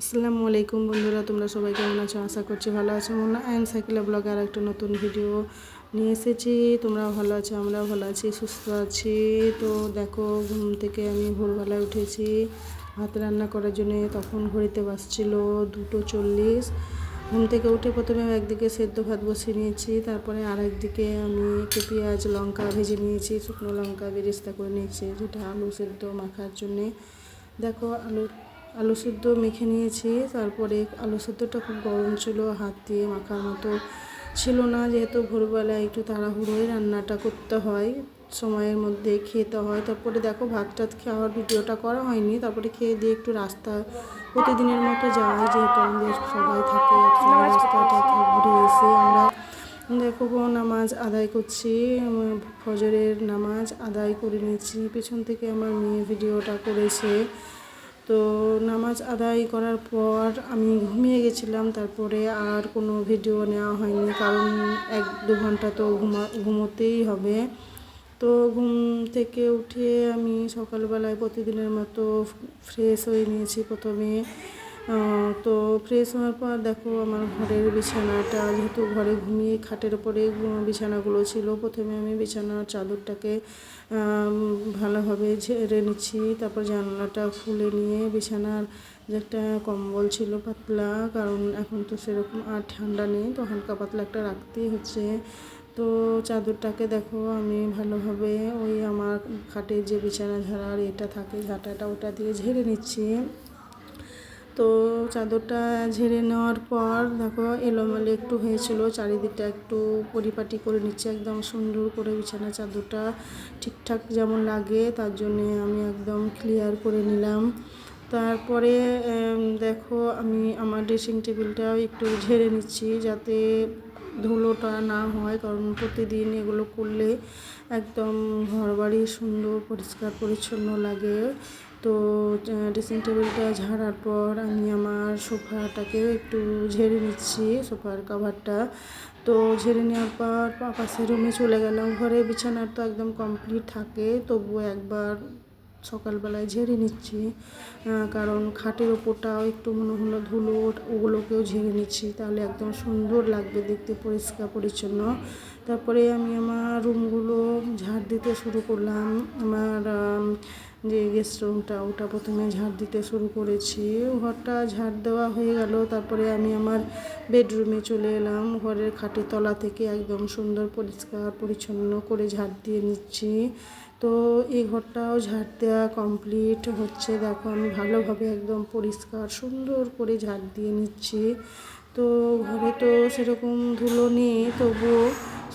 আসসালামু আলাইকুম বন্ধুরা, তোমরা সবাই কেমন আছো? আশা করছি ভালো আছো। মনে অ্যান্ড সাইকেল ব্লগ আর একটা নতুন ভিডিও নিয়ে এসেছি। তোমরাও ভালো আছো, আমরাও ভালো আছি, সুস্থ আছি। তো দেখো, ঘুম থেকে আমি ভোরবেলায় উঠেছি ভাত রান্না করার জন্যে। তখন ঘড়িতে বাজছিল 2:40। ঘুম থেকে উঠে প্রথমে একদিকে সেদ্ধ ভাত বসিয়ে নিয়েছি, তারপরে আর একদিকে আমি একটু পেঁয়াজ লঙ্কা ভেজে নিয়েছি, শুকনো লঙ্কা বেরেস্তা করে নিয়েছি, যেটা আলু সেদ্ধ মাখার জন্যে। দেখো, আলু সেদ্ধ মেখে নিয়েছি। তারপরে আলু সেদ্ধটা খুব গরম ছিল, হাত দিয়ে মাখার মতো ছিল না, যেহেতু ভোরবেলায় একটু তাড়াহুড়োয় রান্নাটা করতে হয়, সময়ের মধ্যে খেতে হয়। তারপরে দেখো, ভাত টাত খাওয়ার ভিডিওটা করা হয়নি। তারপরে খেয়ে দিয়ে একটু রাস্তা প্রতিদিনের মতো যাই, যেহেতু আমাদের সবাই থাকে একসঙ্গে, রাস্তাটা ঘুরে এসে আমরা দেখো নামাজ আদায় করছি। ফজরের নামাজ আদায় করে নিয়েছি। পেছন থেকে আমার মেয়ে ভিডিওটা করেছে। তো নামাজ আদায় করার পর আমি ঘুমিয়ে গেছিলাম। তারপরে আর কোনো ভিডিও নেওয়া হয়নি, কারণ 1-2 ঘন্টা তো ঘুমোতেই হবে। তো ঘুম থেকে উঠে আমি সকালবেলায় প্রতিদিনের মতো ফ্রেশ হয়ে নিয়েছি প্রথমে। তো ফ্রেশ হওয়ার পর দেখো, আমার ঘরের বিছানাটা, যেহেতু ঘরে ঘুমিয়ে খাটের ওপরে বিছানাগুলো ছিল, প্রথমে আমি বিছানার চাদরটাকে ভালোভাবে ঝেড়ে নিচ্ছি। তারপর জানলাটা খুলে নিয়ে বিছানার যে একটা কম্বল ছিল পাতলা, কারণ এখন তো সেরকম আর ঠান্ডা নেই, তো হালকা পাতলা একটা রাখতেই হচ্ছে। তো চাদরটাকে দেখো আমি ভালোভাবে ওই আমার খাটের যে বিছানা ঝাড়ার এটা থাকে, ঝাঁটাটা, ওটা দিয়ে ঝেড়ে নিচ্ছি। তো চাদরটা ঝেড়ে নেওয়ার পর দেখো, এলোমেলো একটু হয়েছিল, চারিদিকটা একটু পরিপাটি করে নিচ্ছে, একদম সুন্দর করে বিছানা চাদরটা ঠিকঠাক যেমন লাগে তার জন্যে আমি একদম ক্লিয়ার করে নিলাম। তারপরে দেখো, আমি আমার ড্রেসিং টেবিলটাও একটু ঝেড়ে নিচ্ছি, যাতে ধুলোটা না হয়, কারণ প্রতিদিন এগুলো করলে একদম ঘরবাড়ি সুন্দর পরিষ্কার পরিচ্ছন্ন লাগে। তো ড্রেসিং টেবিলটা ঝাড়ার পর আমি আমার সোফাটাকেও একটু ঝেড়ে নিচ্ছি, সোফার কভারটা। তো ঝেড়ে নেওয়ার পর পাশের রুমে চলে গেলাম। ঘরে বিছানার তো একদম কমপ্লিট থাকে, তবুও একবার সকালবেলায় ঝেড়ে নিচ্ছি, কারণ খাটের ওপরটাও একটু মনে হলো ধুলো, ওগুলোকেও ঝেড়ে নিচ্ছি, তাহলে একদম সুন্দর লাগবে দেখতে, পরিষ্কার পরিচ্ছন্ন। তারপরে আমি আমার রুমগুলো ঝাড় দিতে শুরু করলাম। আমার যে গেস্ট রুমটা, ওটা প্রথমে ঝাড় দিতে শুরু করেছি। ঘরটা ঝাড় দেওয়া হয়ে গেল। তারপরে আমি আমার বেডরুমে চলে এলাম। ঘরের খাটের তলা থেকে একদম সুন্দর পরিষ্কার পরিচ্ছন্ন করে ঝাড় দিয়ে নিচ্ছি। তো এই ঘরটাও ঝাড় দেওয়া কমপ্লিট হচ্ছে। দেখো, আমি ভালোভাবে একদম পরিষ্কার সুন্দর করে ঝাড় দিয়ে নিচ্ছি। তো ঘরে তো সেরকম ধুলো নেই, তবুও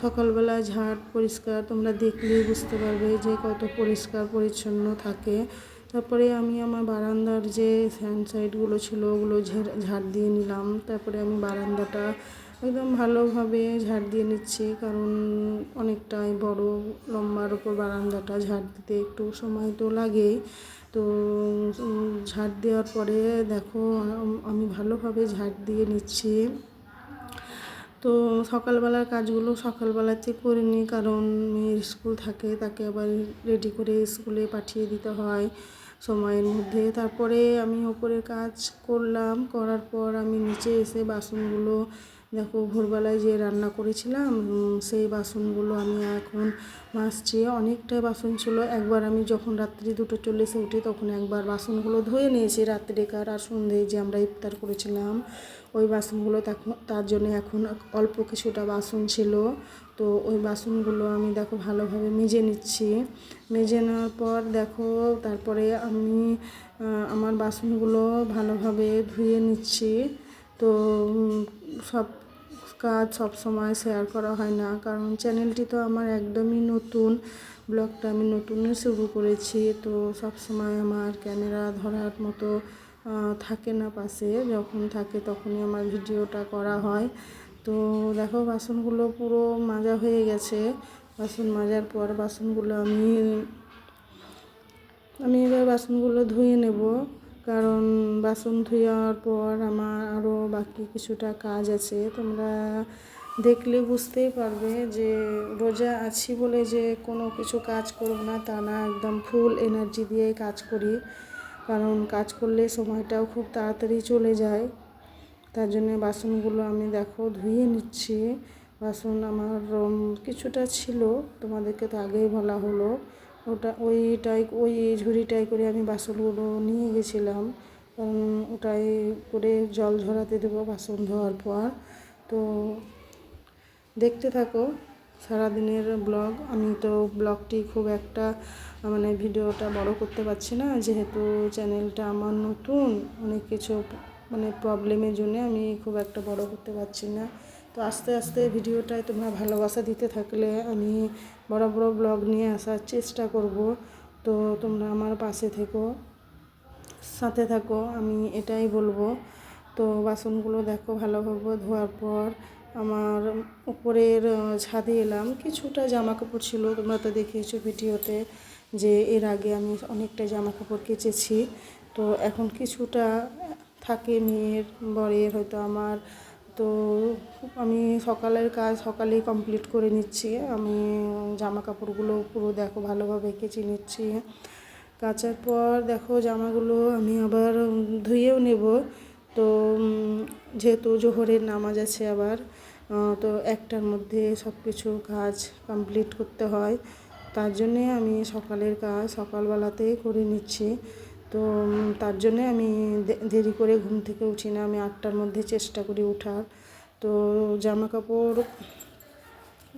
সকালবেলা ঝাড় পরিষ্কার তোমরা দেখলেই বুঝতে পারবে যে কত পরিষ্কার পরিচ্ছন্ন থাকে। তারপরে আমি আমার বারান্দার যে ফ্যান সাইডগুলো ছিল, ওগুলো ঝাড় দিয়ে নিলাম। তারপরে আমি বারান্দাটা একদম ভালোভাবে ঝাড় দিয়ে নিচ্ছি, কারণ অনেকটাই বড় লম্বার ওপর বারান্দাটা, ঝাড় দিতে একটু সময় তো লাগেই। তো ঝাড় দেওয়ার পরে দেখো, আমি ভালোভাবে ঝাড় দিয়ে নিচ্ছি। তো সকালবেলার কাজগুলো সকালবেলাতে করে নিই, কারণ মেয়ের স্কুল থাকে, তাকে আবার রেডি করে স্কুলে পাঠিয়ে দিতে হয় সময়ের মধ্যে। তারপরে আমি ওপরের কাজ করলাম, করার পর আমি নিচে এসে বাসনগুলো দেখো, ভোরবেলায় যে রান্না করেছিলাম সেই বাসনগুলো আমি এখন মাজছি। অনেকটাই বাসন ছিল। একবার আমি যখন রাত্রি 2:40 উঠি, তখন একবার বাসনগুলো ধুয়ে নিয়েছি, রাত্রিকার আর সন্ধ্যেয় যে আমরা ইফতার করেছিলাম ওই বাসনগুলো। তার জন্য এখন অল্প কিছুটা বাসন ছিল। তো ওই বাসনগুলো আমি দেখো ভালোভাবে মেজে নিচ্ছি। মেজে নেওয়ার পর দেখো, তারপরে আমি আমার বাসনগুলো ভালোভাবে ধুয়ে নিচ্ছি। তো সব কাজ সব সময় শেয়ার করা হয় না, কারণ চ্যানেলটি তো আমার একদমই নতুন, ব্লগটা আমি নতুনই শুরু করেছি। তো সব সময় আমার ক্যামেরা ধরার মতো থাকে না পাশে, যখন থাকে তখনই আমার ভিডিওটা করা হয়। তো দেখো, বাসনগুলো পুরো মাজা হয়ে গেছে। বাসন মাজার পর বাসনগুলো আমি এবার বাসনগুলো ধুয়ে নেব, কারণ বাসন ধোয়ার পর আমার আরও বাকি কিছুটা কাজ আছে। তোমরা দেখলে বুঝতেই পারবে যে রোজা আছি বলে যে কোনো কিছু কাজ করব না তা না, একদম ফুল এনার্জি দিয়ে কাজ করি। কারণ কাজ করলে সময়টাও খুব তাড়াতাড়ি চলে যায়। তার জন্য বাসনগুলো আমি দেখো ধুয়ে নিচ্ছি। বাসন আমার কিছুটা ছিল, তোমাদেরকে তো আগেই বলা হলো। ওই ঝুড়িটাই করে আমি বাসনগুলো নিয়ে গেছিলাম, কারণ ওটাই করে জল ঝরাতে দেবো বাসন ধোয়ার পর। তো দেখতে থাকো সারাদিনের ব্লগ। আমি তো ব্লগটি খুব একটা ভিডিওটা বড় করতে পারছি না, যেহেতু চ্যানেলটা আমার নতুন, অনেক কিছু প্রবলেমের জন্য আমি খুব একটা বড় করতে পারছি না। তো আস্তে আস্তে ভিডিওটায় তোমরা ভালোবাসা দিতে থাকলে আমি বড় বড় ব্লগ নিয়ে আসার চেষ্টা করব। তো তোমরা আমার পাশে থেকো, সাথে থাকো, আমি এটাই বলবো। তো বাসনগুলো দেখো ভালোভাবে ধোয়ার পর আমার উপরের ছাদে এলাম। কিছুটা জামা কাপড় ছিল, তোমরা তো দেখিয়েছো ভিডিওতে যে এর আগে আমি অনেকটা জামা কাপড় কেচেছি। তো এখন কিছুটা থাকে মেয়ের, বরের, হয়তো আমার। তো আমি সকালের কাজ সকালেই কমপ্লিট করে নিচ্ছি। আমি জামা কাপড়গুলো পুরো দেখো ভালোভাবে কেচে নিচ্ছি। কাচার পর দেখো জামাগুলো আমি আবার ধুয়েও নেব। তো যেহেতু জোহরের নামাজ আছে আবার, তো একটার মধ্যে সব কিছু কাজ কমপ্লিট করতে হয়। তার জন্যে আমি সকালের কাজ সকালবেলাতেই করে নিচ্ছি। তো তার জন্যে আমি দেরি করে ঘুম থেকে উঠি না, আমি 8টার মধ্যে চেষ্টা করি ওঠার। তো জামা কাপড়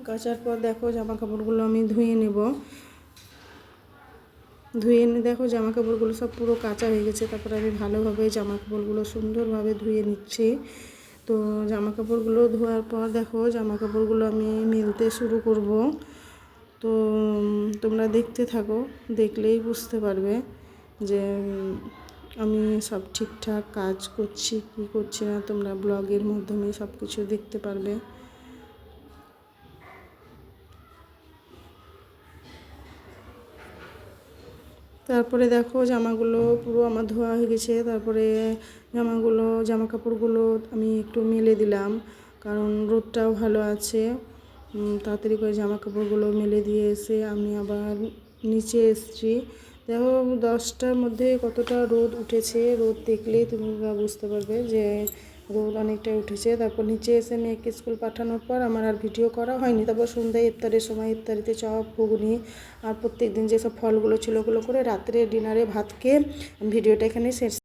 কাচার পর দেখো জামা কাপড়গুলো আমি ধুয়ে নেব। ধুয়ে এনে দেখো জামা কাপড়গুলো সব পুরো কাঁচা হয়ে গেছে। তারপরে আমি ভালোভাবে জামা কাপড়গুলো সুন্দরভাবে ধুয়ে নিচ্ছি। তো জামা কাপড়গুলো ধোয়ার পর দেখো জামা কাপড়গুলো আমি মেলতে শুরু করব। তো তোমরা দেখতে থাকো, দেখলেই বুঝতে পারবে যে আমি সব ঠিকঠাক কাজ করছি কি করছি না। তোমরা ব্লগের মাধ্যমে সব কিছু দেখতে পারবে। তারপরে দেখো জামাগুলো পুরো আমার ধোয়া হয়ে গেছে। তারপরে জামা কাপড়গুলো আমি একটু মেলে দিলাম, কারণ রোদটাও ভালো আছে। তাড়াতাড়ি করে জামা কাপড়গুলো মেলে দিয়ে এসে আমি আবার নিচে এসেছি। দেখো 10টার মধ্যে কতটা রোদ উঠেছে, রোদ দেখলেই তুমি বুঝতে পারবে যে রোদ অনেকটা উঠেছে। তারপর নিচে এসে মেয়েকে স্কুল পাঠানোর পর আমার আর ভিডিও করা হয়নি। তারপর সন্ধ্যায় ইফতারের সময় ইফতারিতে চপ ঘুগনি আর প্রত্যেক দিন যেসব ফলগুলো ছিল ওগুলো করে রাত্রে ডিনারে ভাত খেয়ে ভিডিওটা এখানে শেষ।